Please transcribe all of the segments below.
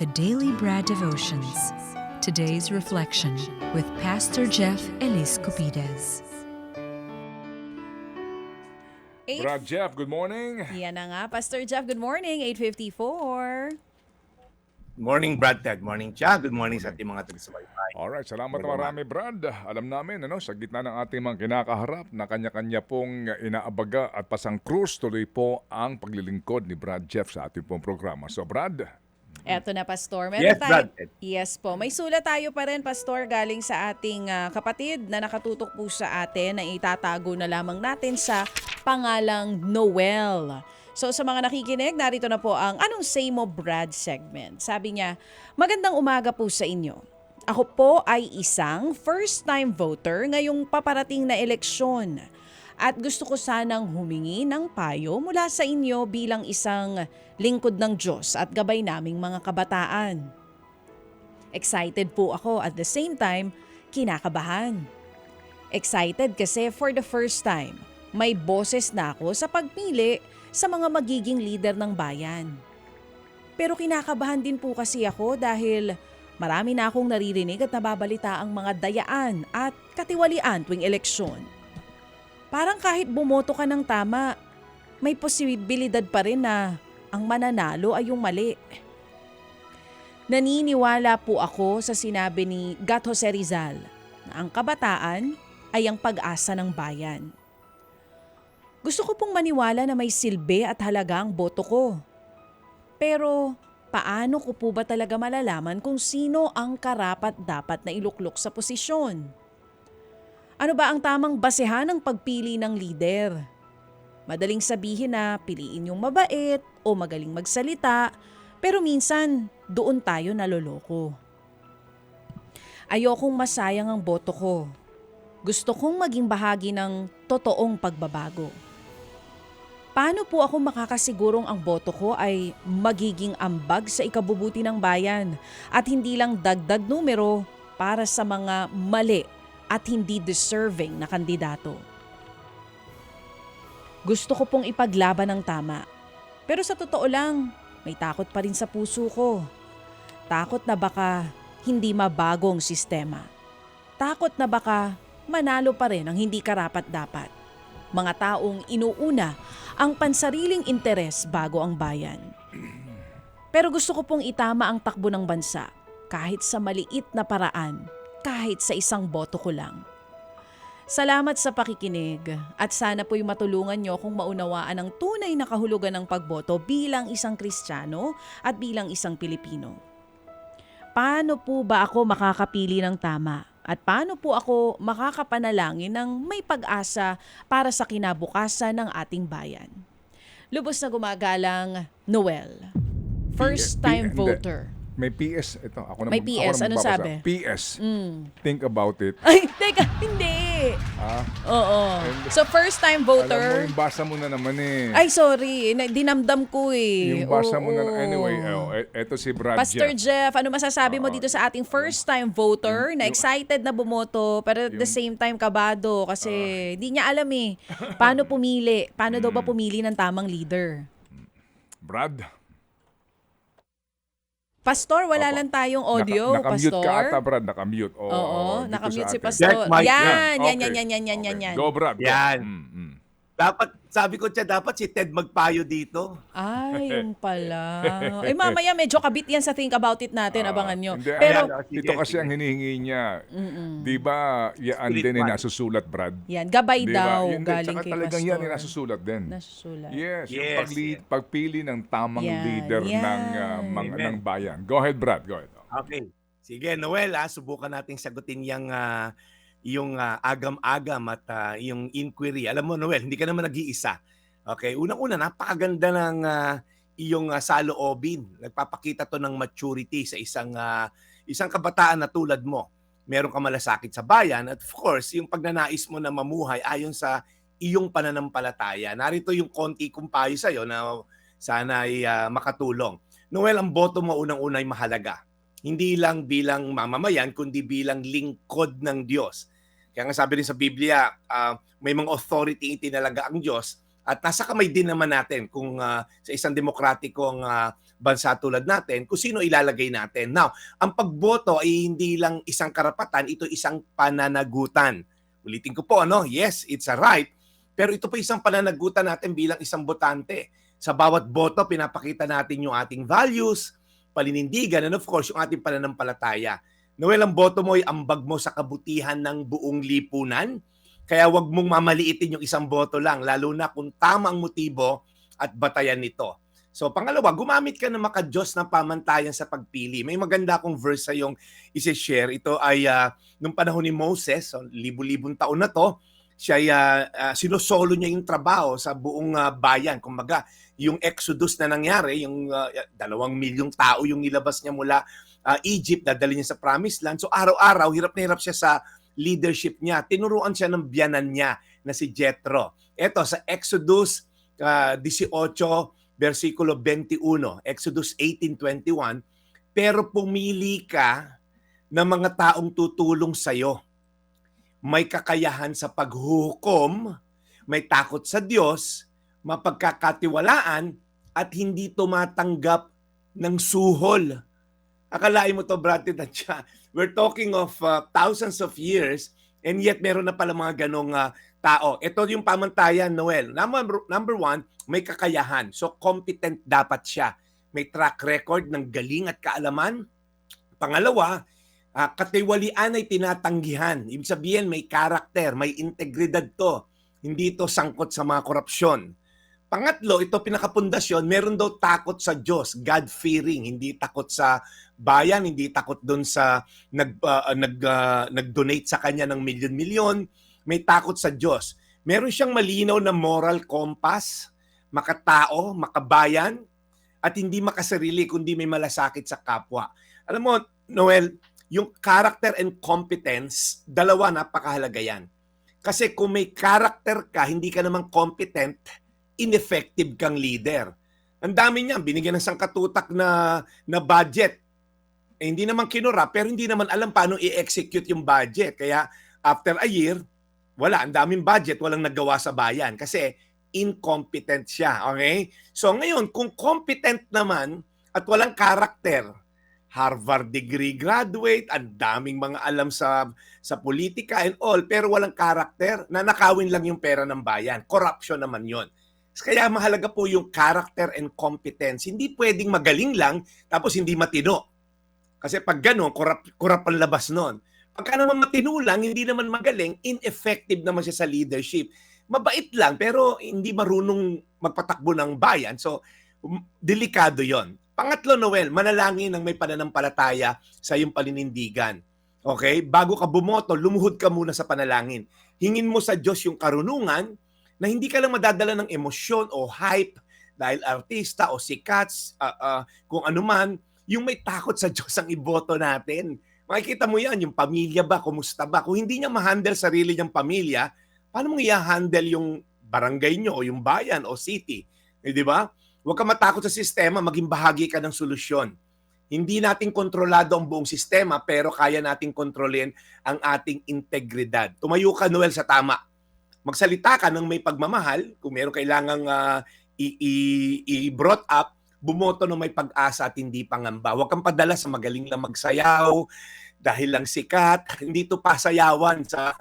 The Daily Bread Devotions. Today's reflection with Pastor Jeff Elis Cupides. Brad Jeff, good morning. Yan na nga, Pastor Jeff. Good morning, 8:54. Morning, Brad Ted. Morning, Chia. Good morning sa ating mga taga-subaybay. Alright, salamat na Good marami Brad. Alam namin, sa gitna ng ating mga kinakaharap na kanya-kanya pong inaabaga at pasang krus, tuloy po ang paglilingkod ni Brad Jeff sa ating pong programa. So Brad, Eto na, Pastor. Yes, Brad. Yes po. May sulat tayo pa rin, Pastor, galing sa ating kapatid na nakatutok po sa atin na itatago na lamang natin sa pangalang Noel. So sa mga nakikinig, narito na po ang Anong Say Mo, Brad segment. Sabi niya, magandang umaga po sa inyo. Ako po ay isang first-time voter ngayong paparating na eleksyon. At gusto ko sanang humingi ng payo mula sa inyo bilang isang lingkod ng Diyos at gabay naming mga kabataan. Excited po ako at the same time, kinakabahan. Excited kasi for the first time, may boses na ako sa pagpili sa mga magiging leader ng bayan. Pero kinakabahan din po kasi ako dahil marami na akong naririnig at nababalita ang mga dayaan at katiwalian tuwing eleksyon. Parang kahit bumoto ka ng tama, may posibilidad pa rin na ang mananalo ay yung mali. Naniniwala po ako sa sinabi ni Gat Jose Rizal na ang kabataan ay ang pag-asa ng bayan. Gusto ko pong maniwala na may silbi at halaga ang boto ko. Pero paano ko po ba talaga malalaman kung sino ang karapat-dapat na iluklok sa posisyon? Ano ba ang tamang basehan ng pagpili ng lider? Madaling sabihin na piliin yung mabait o magaling magsalita, pero minsan doon tayo naloloko. Ayokong masayang ang boto ko. Gusto kong maging bahagi ng totoong pagbabago. Paano po ako makakasigurong ang boto ko ay magiging ambag sa ikabubuti ng bayan at hindi lang dagdag numero para sa mga mali at hindi deserving na kandidato? Gusto ko pong ipaglaban ng tama. Pero sa totoo lang, may takot pa rin sa puso ko. Takot na baka hindi mabagong sistema. Takot na baka manalo pa rin ang hindi karapat-dapat. Mga taong inuuna ang pansariling interes bago ang bayan. Pero gusto ko pong itama ang takbo ng bansa kahit sa maliit na paraan, kahit sa isang boto ko lang. Salamat sa pakikinig at sana po'y matulungan nyo kung maunawaan ang tunay na kahulugan ng pagboto bilang isang Kristiyano at bilang isang Pilipino. Paano po ba ako makakapili ng tama? At paano po ako makakapanalangin ng may pag-asa para sa kinabukasan ng ating bayan? Lubos na gumagalang, Noel. First-time voter. may PS. Ito, ako na May PS. Anong magbabasa. sabi? PS. Think about it. Ay, teka, hindi. Oo. So, first-time Alam mo, voter. yung basa mo na naman eh. Ay, sorry. Dinamdam ko eh. Yung basa mo na Oo. anyway, eto si Brad Pastor Jeff. Jeff, ano masasabi mo dito sa ating first-time voter na excited na bumoto pero at the same time kabado kasi di niya alam eh paano pumili, paano daw ba pumili ng tamang leader. Brad, Pastor, wala Opo. lang tayong audio, nakamute Pastor. ka ata, Brad. Nakamute. Oo, dito nakamute sa si atin. Pastor. Jack Mike, Yan, Okay. yan. Go, Brad. Go. Yan. Mm. Dapat, sabi ko siya, dapat si Ted magpayo dito. Ay, yung pala. Eh mamaya medyo kabit yan sa think about it natin, abangan nyo. Hindi, Pero, ayan, sige, ito kasi sige. ang hinihingi niya. Di ba, yan Spirit din ay man. nasusulat, Brad? yan, gabay Di daw ba? Yun din, galing tsaka kay talagang Pastor. yan ay nasusulat din. Nasusulat. Yes, yung Yes, yes. pagpili ng tamang Yan, leader yan. Amen. ng bayan. Go ahead, Brad. Go ahead. Okay. Sige, Noel, subukan nating sagutin yung agam-agam at yung inquiry. Alam mo, Noel, hindi ka naman nag-iisa. Okay, unang-una, napakaganda ng iyong saloobin. Nagpapakita to ng maturity sa isang kabataan na tulad mo. Meron ka malasakit sa bayan at of course, yung pagnanais mo na mamuhay ayon sa iyong pananampalataya. Narito yung konti kong payo sa'yo na sana ay makatulong. Noel, ang boto mo unang-una ay mahalaga. Hindi lang bilang mamamayan, kundi bilang lingkod ng Diyos. Kaya nga sabi rin sa Biblia, may mga authority itinalaga ang Diyos at nasa kamay din naman natin kung sa isang demokratikong bansa tulad natin kung sino ilalagay natin. Now, ang pagboto ay hindi lang isang karapatan, ito isang pananagutan. Ulitin ko po, yes, it's a right, pero ito po isang pananagutan natin bilang isang botante. Sa bawat boto, pinapakita natin yung ating values, paninindigan, and of course, yung ating pananampalataya. Noel, ang boto mo ay ambag mo sa kabutihan ng buong lipunan. Kaya wag mong mamaliitin yung isang boto lang, lalo na kung tama ang motibo at batayan nito. So pangalawa, gumamit ka ng makadiyos ng pamantayan sa pagpili. May maganda akong verse sa yung isi-share. Ito ay nung panahon ni Moses, so, libu-libong taon na to, siya sinosolo niya yung trabaho sa buong bayan. Kumbaga, yung Exodus na nangyari, yung 2 milyong tao yung nilabas niya mula Egypt, dadali niya sa Promised Land. So araw-araw, hirap na hirap siya sa leadership niya. Tinuruan siya ng biyanan niya na si Jethro. Ito, sa Exodus 18, versikulo 21, Exodus 18:21, pero pumili ka ng mga taong tutulong sa'yo. May kakayahan sa paghuhukom, may takot sa Diyos, mapagkakatiwalaan, at hindi tumatanggap ng suhol. Akalain mo to, Brad, we're talking of thousands of years, and yet meron na pala mga ganong tao. Ito yung pamantayan, Noel. Number one, may kakayahan. So, competent dapat siya. May track record ng galing at kaalaman. Pangalawa, katiwalian ay tinatanggihan. Ibig sabihin, may karakter, may integridad to. Hindi to sangkot sa mga korupsyon. Pangatlo, ito pinakapundasyon, meron daw takot sa Diyos, God-fearing, hindi takot sa bayan, hindi takot doon sa nag-donate sa kanya ng milyon-milyon, may takot sa Diyos. Meron siyang malinaw na moral compass, makatao, makabayan, at hindi makasarili kundi may malasakit sa kapwa. Alam mo, Noel, yung character and competence, dalawa napakahalaga yan. Kasi kung may character ka, hindi ka naman competent, ineffective kang leader. Ang dami niyan, binigyan ng sangkatutak na budget. Hindi naman kinura, pero hindi naman alam paano i-execute yung budget. Kaya after a year, wala, ang daming budget, walang nagawa sa bayan. Kasi incompetent siya, okay? So ngayon, kung competent naman at walang karakter, Harvard degree graduate, ang daming mga alam sa politika and all, pero walang karakter, nanakawin lang yung pera ng bayan. Corruption naman yon. Kaya mahalaga po yung character and competence. Hindi pwedeng magaling lang, tapos hindi matino. Kasi pag gano'n, kurap ang labas nun. Pagka naman matino lang, hindi naman magaling, ineffective naman siya sa leadership. Mabait lang, pero hindi marunong magpatakbo ng bayan. So, delikado yon. Pangatlo, Noel, manalangin ng may pananampalataya sa iyong paninindigan. Okay? Bago ka bumoto, lumuhod ka muna sa panalangin. Hingin mo sa Diyos yung karunungan na hindi ka lang madadala ng emosyon o hype dahil artista o sikat, kung ano man, yung may takot sa Diyos ang iboto natin. Makikita mo yan, yung pamilya ba, kumusta ba? Kung hindi niya ma-handle sarili niyang pamilya, paano mo i-handle yung barangay niyo o yung bayan o city? Di ba? Huwag ka matakot sa sistema, maging bahagi ka ng solusyon. Hindi natin kontrolado ang buong sistema, pero kaya nating kontrolin ang ating integridad. Tumayo ka, Noel, sa tama. Magsalita ka ng may pagmamahal, kung meron kailangang i-brought up, bumoto ng may pag-asa at hindi pangamba. Huwag kang padala sa magaling na magsayaw, dahil lang sikat. Hindi ito pasayawan sa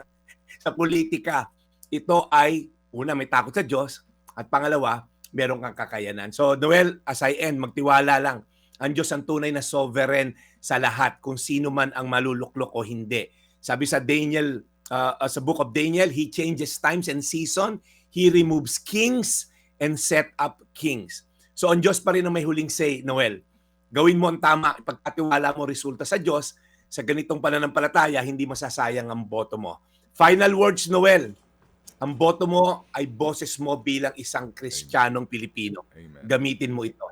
politika. Ito ay, una, may takot sa Diyos, at pangalawa, meron kang kakayanan. So, Noel, as I end, magtiwala lang. Ang Diyos ang tunay na sovereign sa lahat, kung sino man ang maluluklok o hindi. Sabi sa Daniel, sa book of Daniel, He changes times and season. He removes kings and set up kings. So, ang Diyos pa rin ang may huling say, Noel. Gawin mo ang tama, pagkatiwala mo resulta sa Diyos, sa ganitong pananampalataya, hindi masasayang ang boto mo. Final words, Noel. Ang boto mo ay boses mo bilang isang Kristiyanong Pilipino. Amen. Gamitin mo ito.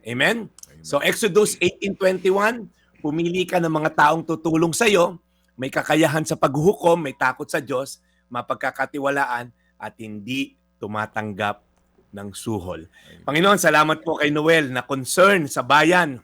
Amen? Amen. So Exodus 18:21, pumili ka ng mga taong tutulong sa iyo, may kakayahan sa paghuhukom, may takot sa Diyos, mapagkakatiwalaan, at hindi tumatanggap ng suhol. Amen. Panginoon, salamat po kay Noel na concern sa bayan,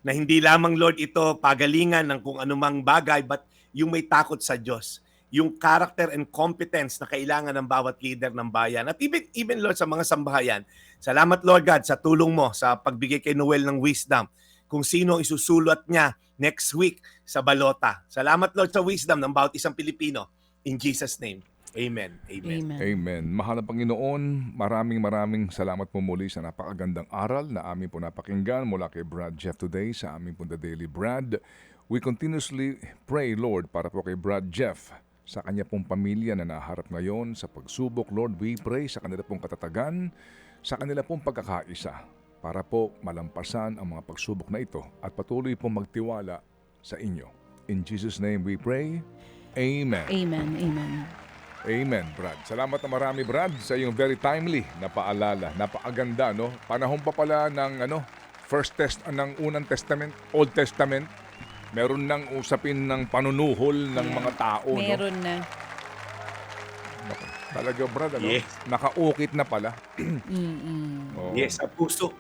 na hindi lamang, Lord, ito pagalingan ng kung anumang bagay, but yung may takot sa Diyos. yung character and competence na kailangan ng bawat leader ng bayan. At even Lord, sa mga sambahayan, salamat Lord God sa tulong mo sa pagbigay kay Noel ng wisdom kung sino ang isusulat niya next week sa balota. Salamat Lord sa wisdom ng bawat isang Pilipino. In Jesus' name, amen. Amen. Amen. Amen. Mahal na Panginoon, maraming salamat po muli sa napakagandang aral na amin po napakinggan mula kay Brad Jeff today sa aming po The Daily Brad. We continuously pray, Lord, para po kay Brad Jeff sa kanya pong pamilya na naharap ngayon sa pagsubok. Lord, we pray sa kanila pong katatagan, sa kanila pong pagkakaisa para po malampasan ang mga pagsubok na ito at patuloy pong magtiwala sa inyo. In Jesus' name we pray. Amen. Amen. Amen. Amen, Brad. Salamat na marami, Brad, sa iyong very timely na paalala. Napakaganda, no? Panahon pa pala ng ng Unang Testament, Old Testament. Meron nang usapin ng panunuhol ng mga tao, no? Meron na. Naku, talaga, Brad, ano? Yes. Nakaukit na pala. Oo. Yes, sa puso.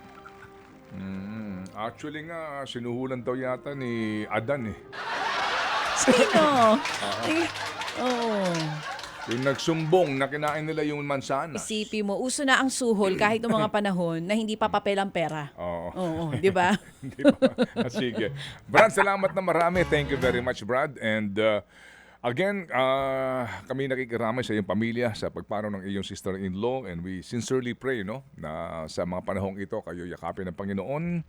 Actually nga, sinuhulan daw yata ni Adan, eh. Sino? Ay, oo. Yung nagsumbong na kinain nila yung mansanas. Isipin mo, uso na ang suhol kahit noong mga panahon na hindi pa papel ang pera. Oo. Oo, di ba? Di ba? Sige. Brad, salamat na marami. Thank you very much, Brad. And again, kami nakikiramay sa iyong pamilya sa pagpanaw ng iyong sister-in-law, and we sincerely pray, no, na sa mga panahong ito kayo yakapin ng Panginoon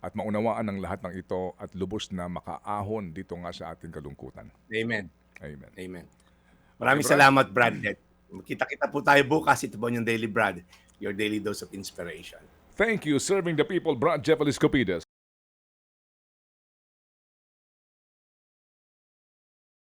at maunawaan ng lahat ng ito at lubos na makaahon dito nga sa ating kalungkutan. Amen. Amen. Amen. Maraming Brad. salamat, Brad. Kita-kita po tayo bukas. Ito po yung Daily Brad, your daily dose of inspiration. Thank you, serving the people, Brad Jeff Eliscopides.